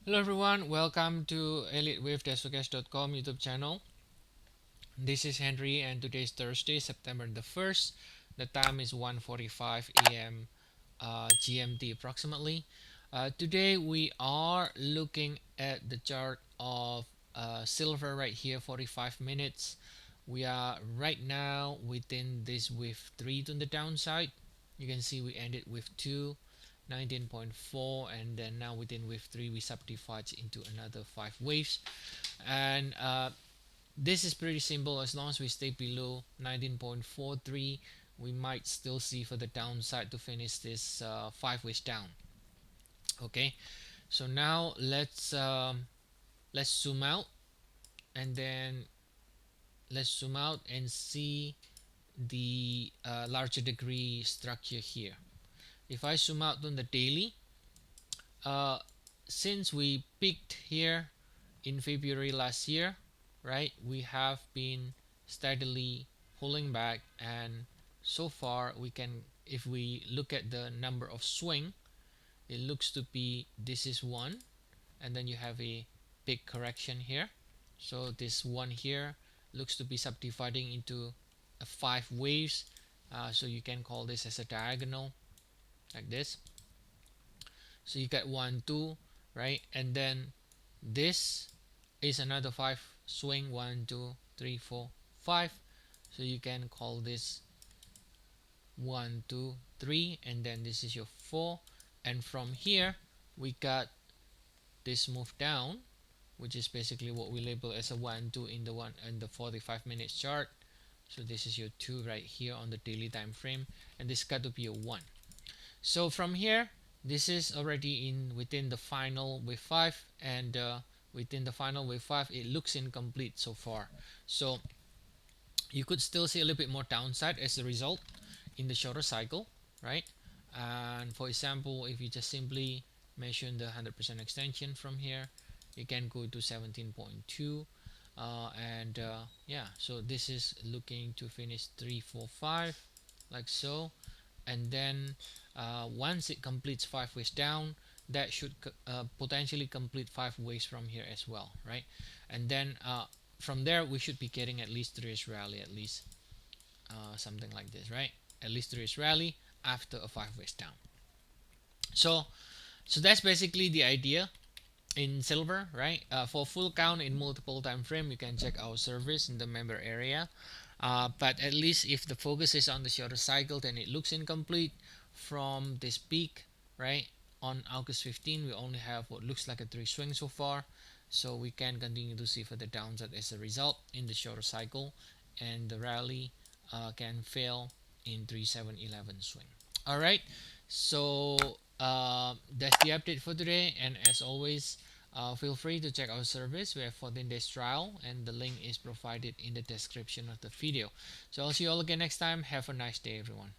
Hello everyone, welcome to Elliott Wave Forex.com YouTube channel. This is Henry and today is Thursday, September the 1st. The time is 1:45 a.m. GMT approximately. Today we are looking at the chart of silver right here, 45 minutes. We are right now within this wave 3 to the downside. You can see we ended with 2, 19.4, and then now within wave 3 we subdivided into another 5 waves. And this is pretty simple. As long as we stay below 19.43, we might still see for the downside to finish this 5 ways down. Okay, so now let's zoom out, and then let's zoom out and see the larger degree structure here. If I zoom out on the daily, uh, since we peaked here in February last year, right, we have been steadily pulling back, and so far we can, if we look at the number of swing, it looks to be this is one, and then you have a big correction here. So this one here looks to be subdividing into 5 waves, so you can call this as a diagonal like this. So you get 1 2, right, and then this is another 5 swing, 1 2 3 4 5. So you can call this 1 2 3, and then this is your 4. And from here we got this move down, which is basically what we label as a 1 2 in the 45 minutes chart. So this is your 2 right here on the daily time frame, and this got to be a 1. So from here, this is already in within the final wave 5, and within the final wave 5 it looks incomplete so far. So you could still see a little bit more downside as a result in the shorter cycle, right? And for example, if you just simply measure the 100% extension from here, you can go to 17.2, and yeah, so this is looking to finish 3 4 5 like so. And then once it completes 5 ways down, that should potentially complete 5 ways from here as well, right? And then from there we should be getting at least 3 ways rally, at least something like this, right? At least 3 ways rally after a 5 ways down. So that's basically the idea in silver, right? For full count in multiple time frame, you can check our service in the member area. But at least if the focus is on the shorter cycle, then it looks incomplete from this peak, right? On August 15, we only have what looks like a 3 swing so far. So we can continue to see for the downside as a result in the shorter cycle, and the rally can fail in 3 7 11 swing. All right, so that's the update for today, and as always, feel free to check our service. We have 14 days trial, and the link is provided in the description of the video. So I'll see you all again next time. Have a nice day, everyone.